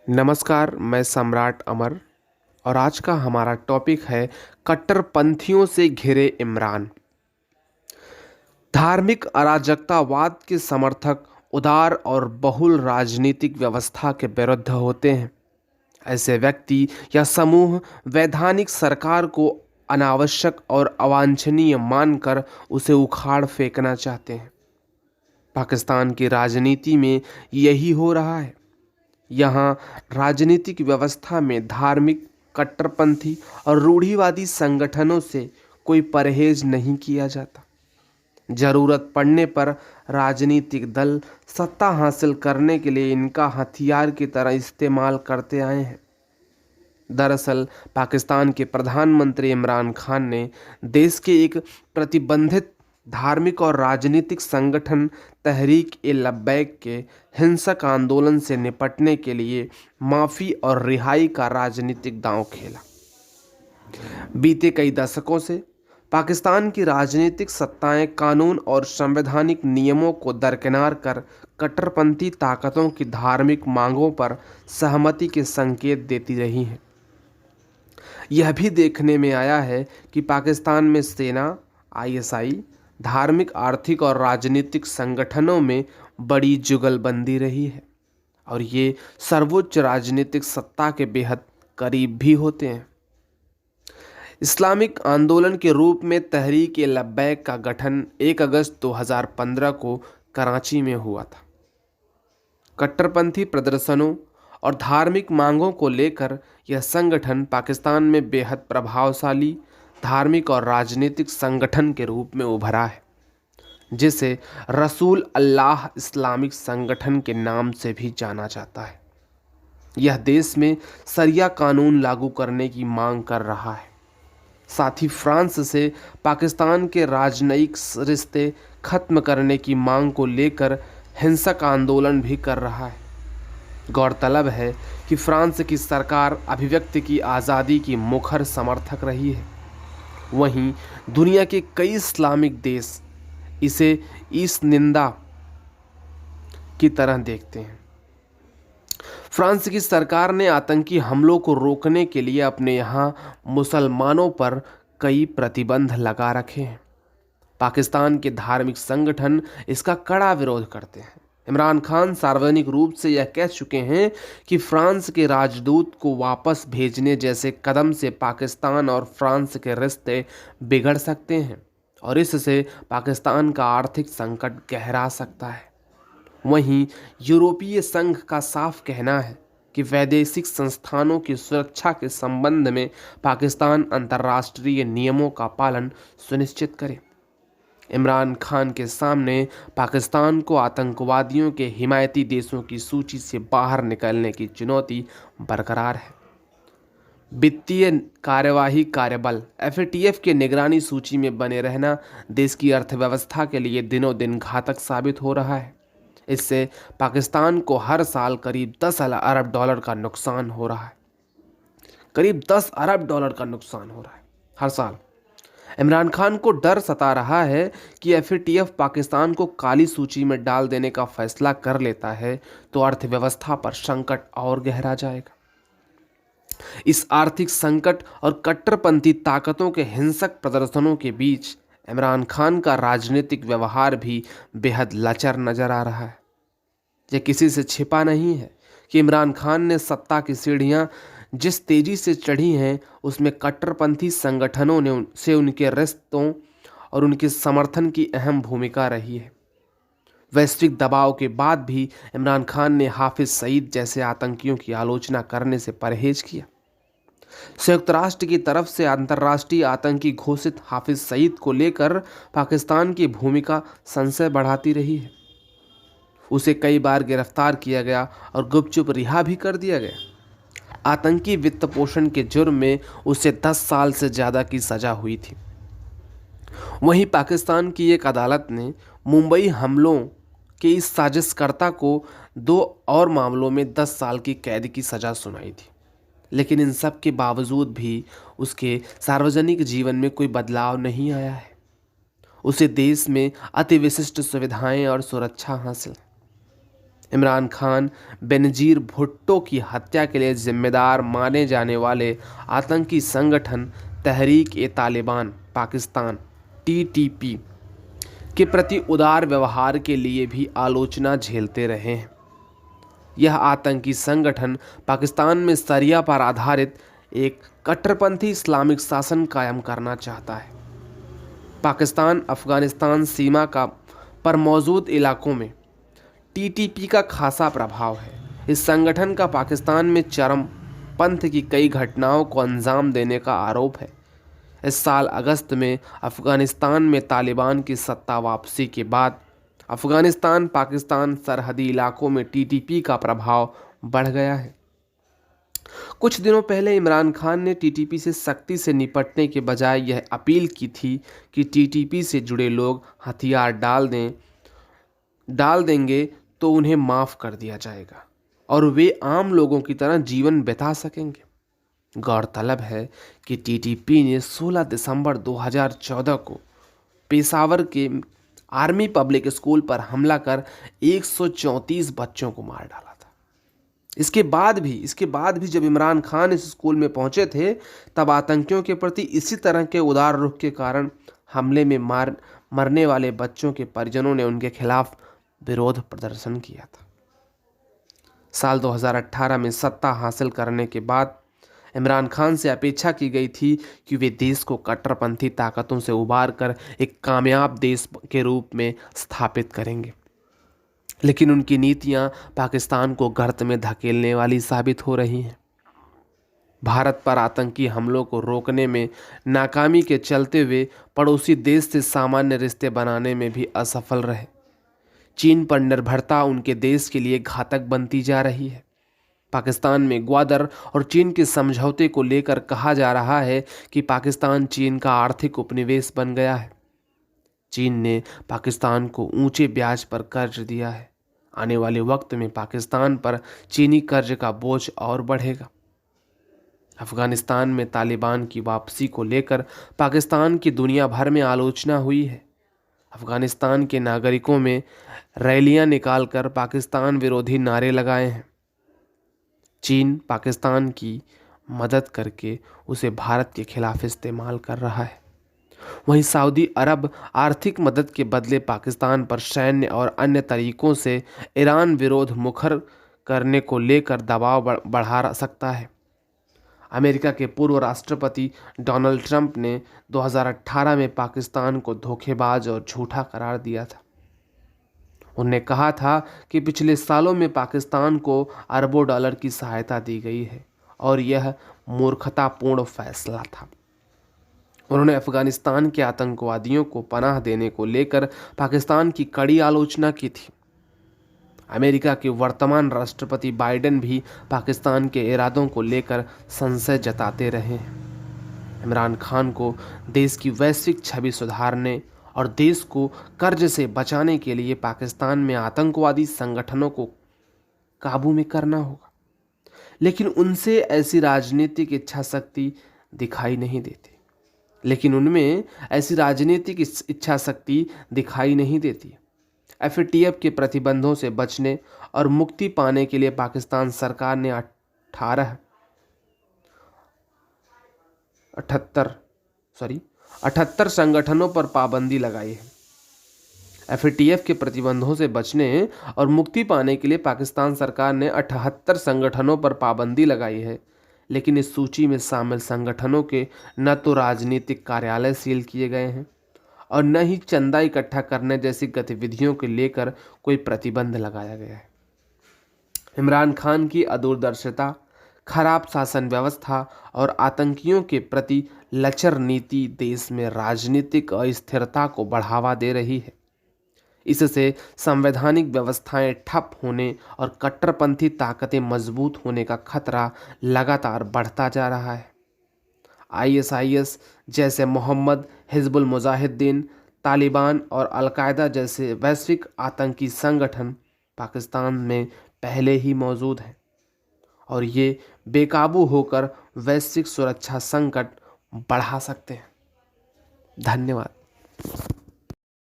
नमस्कार, मैं सम्राट अमर और आज का हमारा टॉपिक है कट्टरपंथियों से घिरे इमरान। धार्मिक अराजकतावाद के समर्थक उदार और बहुल राजनीतिक व्यवस्था के विरुद्ध होते हैं। ऐसे व्यक्ति या समूह वैधानिक सरकार को अनावश्यक और अवांछनीय मानकर उसे उखाड़ फेंकना चाहते हैं। पाकिस्तान की राजनीति में यही हो रहा है। यहाँ राजनीतिक व्यवस्था में धार्मिक कट्टरपंथी और रूढ़िवादी संगठनों से कोई परहेज नहीं किया जाता। जरूरत पड़ने पर राजनीतिक दल सत्ता हासिल करने के लिए इनका हथियार की तरह इस्तेमाल करते आए हैं। दरअसल पाकिस्तान के प्रधानमंत्री इमरान खान ने देश के एक प्रतिबंधित धार्मिक और राजनीतिक संगठन तहरीक-ए-लब्बैक के हिंसक आंदोलन से निपटने के लिए माफ़ी और रिहाई का राजनीतिक दांव खेला। बीते कई दशकों से पाकिस्तान की राजनीतिक सत्ताएं कानून और संवैधानिक नियमों को दरकिनार कर कट्टरपंथी ताकतों की धार्मिक मांगों पर सहमति के संकेत देती रही हैं। यह भी देखने में आया है कि पाकिस्तान में सेना, आईएसआई, धार्मिक, आर्थिक और राजनीतिक संगठनों में बड़ी जुगलबंदी रही है और ये सर्वोच्च राजनीतिक सत्ता के बेहद करीब भी होते हैं। इस्लामिक आंदोलन के रूप में तहरीक-ए-लब्बैक का गठन 1 अगस्त 2015 को कराची में हुआ था। कट्टरपंथी प्रदर्शनों और धार्मिक मांगों को लेकर यह संगठन पाकिस्तान में बेहद प्रभावशाली धार्मिक और राजनीतिक संगठन के रूप में उभरा है, जिसे रसूल अल्लाह इस्लामिक संगठन के नाम से भी जाना जाता है। यह देश में शरिया कानून लागू करने की मांग कर रहा है। साथ ही फ्रांस से पाकिस्तान के राजनयिक रिश्ते खत्म करने की मांग को लेकर हिंसक आंदोलन भी कर रहा है। गौरतलब है कि फ्रांस की सरकार अभिव्यक्ति की आज़ादी की मुखर समर्थक रही है। वहीं दुनिया के कई इस्लामिक देश इसे इस निंदा की तरह देखते हैं। फ्रांस की सरकार ने आतंकी हमलों को रोकने के लिए अपने यहाँ मुसलमानों पर कई प्रतिबंध लगा रखे हैं। पाकिस्तान के धार्मिक संगठन इसका कड़ा विरोध करते हैं। इमरान खान सार्वजनिक रूप से यह कह चुके हैं कि फ्रांस के राजदूत को वापस भेजने जैसे कदम से पाकिस्तान और फ्रांस के रिश्ते बिगड़ सकते हैं और इससे पाकिस्तान का आर्थिक संकट गहरा सकता है। वहीं यूरोपीय संघ का साफ कहना है कि वैदेशिक संस्थानों की सुरक्षा के संबंध में पाकिस्तान अंतर्राष्ट्रीय नियमों का पालन सुनिश्चित करे। इमरान खान के सामने पाकिस्तान को आतंकवादियों के हिमायती देशों की सूची से बाहर निकलने की चुनौती बरकरार है। वित्तीय कार्यवाही कार्यबल एफएटीएफ के निगरानी सूची में बने रहना देश की अर्थव्यवस्था के लिए दिनों दिन घातक साबित हो रहा है। इससे पाकिस्तान को हर साल करीब 10 अरब डॉलर का नुकसान हो रहा है। करीब 10 अरब डॉलर का नुकसान हो रहा है हर साल। इमरान खान को डर सता रहा है कि एफएटीएफ पाकिस्तान को काली सूची में डाल देने का फैसला कर लेता है तो अर्थव्यवस्था पर संकट और गहरा जाएगा। इस आर्थिक संकट और कट्टरपंथी ताकतों के हिंसक प्रदर्शनों के बीच इमरान खान का राजनीतिक व्यवहार भी बेहद लचर नजर आ रहा है। यह किसी से छिपा नहीं है कि इमरान खान ने सत्ता की सीढ़ियां जिस तेजी से चढ़ी हैं उसमें कट्टरपंथी संगठनों ने से उनके रिश्तों और उनके समर्थन की अहम भूमिका रही है। वैश्विक दबाव के बाद भी इमरान खान ने हाफिज सईद जैसे आतंकियों की आलोचना करने से परहेज किया। संयुक्त राष्ट्र की तरफ से अंतर्राष्ट्रीय आतंकी घोषित हाफिज सईद को लेकर पाकिस्तान की भूमिका संशय बढ़ाती रही है। उसे कई बार गिरफ्तार किया गया और गुपचुप रिहा भी कर दिया गया। आतंकी वित्त पोषण के जुर्म में उसे 10 साल से ज़्यादा की सजा हुई थी। वहीं पाकिस्तान की एक अदालत ने मुंबई हमलों के इस साजिशकर्ता को 2 और मामलों में 10 साल की कैद की सज़ा सुनाई थी। लेकिन इन सब के बावजूद भी उसके सार्वजनिक जीवन में कोई बदलाव नहीं आया है। उसे देश में अति विशिष्ट सुविधाएं और सुरक्षा हासिल है। इमरान खान बेनजीर भुट्टो की हत्या के लिए जिम्मेदार माने जाने वाले आतंकी संगठन तहरीक-ए-तालिबान पाकिस्तान (TTP) के प्रति उदार व्यवहार के लिए भी आलोचना झेलते रहे हैं। यह आतंकी संगठन पाकिस्तान में शरिया पर आधारित एक कट्टरपंथी इस्लामिक शासन कायम करना चाहता है। पाकिस्तान अफगानिस्तान सीमा पर मौजूद इलाकों में TTP का खासा प्रभाव है। इस संगठन का पाकिस्तान में चरमपंथ की कई घटनाओं को अंजाम देने का आरोप है। इस साल अगस्त में अफगानिस्तान में तालिबान की सत्ता वापसी के बाद अफगानिस्तान पाकिस्तान सरहदी इलाकों में TTP का प्रभाव बढ़ गया है। कुछ दिनों पहले इमरान खान ने TTP से सख्ती से निपटने के बजाय यह अपील की थी कि TTP से जुड़े लोग हथियार डाल देंगे तो उन्हें माफ़ कर दिया जाएगा और वे आम लोगों की तरह जीवन बिता सकेंगे। गौरतलब है कि TTP ने 16 दिसंबर 2014 को पेशावर के आर्मी पब्लिक स्कूल पर हमला कर 134 बच्चों को मार डाला था। इसके बाद भी जब इमरान खान इस स्कूल में पहुंचे थे, तब आतंकियों के प्रति इसी तरह के उदार रुख के कारण हमले में मरने वाले बच्चों के परिजनों ने उनके खिलाफ विरोध प्रदर्शन किया था। साल 2018 में सत्ता हासिल करने के बाद इमरान खान से अपेक्षा की गई थी कि वे देश को कट्टरपंथी ताकतों से उबार कर एक कामयाब देश के रूप में स्थापित करेंगे, लेकिन उनकी नीतियां पाकिस्तान को गर्त में धकेलने वाली साबित हो रही हैं। भारत पर आतंकी हमलों को रोकने में नाकामी के चलते वे पड़ोसी देश से सामान्य रिश्ते बनाने में भी असफल रहे। चीन पर निर्भरता उनके देश के लिए घातक बनती जा रही है। पाकिस्तान में ग्वादर और चीन के समझौते को लेकर कहा जा रहा है कि पाकिस्तान चीन का आर्थिक उपनिवेश बन गया है। चीन ने पाकिस्तान को ऊंचे ब्याज पर कर्ज दिया है। आने वाले वक्त में पाकिस्तान पर चीनी कर्ज का बोझ और बढ़ेगा। अफगानिस्तान में तालिबान की वापसी को लेकर पाकिस्तान की दुनिया भर में आलोचना हुई है। अफगानिस्तान के नागरिकों में रैलियां निकालकर पाकिस्तान विरोधी नारे लगाए हैं। चीन पाकिस्तान की मदद करके उसे भारत के खिलाफ इस्तेमाल कर रहा है। वहीं सऊदी अरब आर्थिक मदद के बदले पाकिस्तान पर सैन्य और अन्य तरीकों से ईरान विरोध मुखर करने को लेकर दबाव बढ़ा सकता है। अमेरिका के पूर्व राष्ट्रपति डोनाल्ड ट्रंप ने 2018 में पाकिस्तान को धोखेबाज और झूठा करार दिया था। उन्होंने कहा था कि पिछले सालों में पाकिस्तान को अरबों डॉलर की सहायता दी गई है और यह मूर्खतापूर्ण फैसला था। उन्होंने अफगानिस्तान के आतंकवादियों को पनाह देने को लेकर पाकिस्तान की कड़ी आलोचना की थी। अमेरिका के वर्तमान राष्ट्रपति बाइडेन भी पाकिस्तान के इरादों को लेकर संशय जताते रहे हैं। इमरान खान को देश की वैश्विक छवि सुधारने और देश को कर्ज से बचाने के लिए पाकिस्तान में आतंकवादी संगठनों को काबू में करना होगा, लेकिन उनसे ऐसी राजनीतिक इच्छा शक्ति दिखाई नहीं देती। FATF के प्रतिबंधों से बचने और मुक्ति पाने के लिए पाकिस्तान सरकार ने 78 संगठनों पर पाबंदी लगाई है। FATF के प्रतिबंधों से बचने और मुक्ति पाने के लिए पाकिस्तान सरकार ने 78 संगठनों पर पाबंदी लगाई है, लेकिन इस सूची में शामिल संगठनों के न तो राजनीतिक कार्यालय सील किए गए हैं और न ही चंदा इकट्ठा करने जैसी गतिविधियों को लेकर कोई प्रतिबंध लगाया गया है। इमरान खान की अदूरदर्शिता, खराब शासन व्यवस्था और आतंकियों के प्रति लचर नीति देश में राजनीतिक अस्थिरता को बढ़ावा दे रही है। इससे संवैधानिक व्यवस्थाएं ठप होने और कट्टरपंथी ताकतें मजबूत होने का खतरा लगातार बढ़ता जा रहा है। ISIS जैसे मोहम्मद, हिजबुल मुजाहिदीन, तालिबान और अलकायदा जैसे वैश्विक आतंकी संगठन पाकिस्तान में पहले ही मौजूद हैं और ये बेकाबू होकर वैश्विक सुरक्षा संकट बढ़ा सकते हैं। धन्यवाद।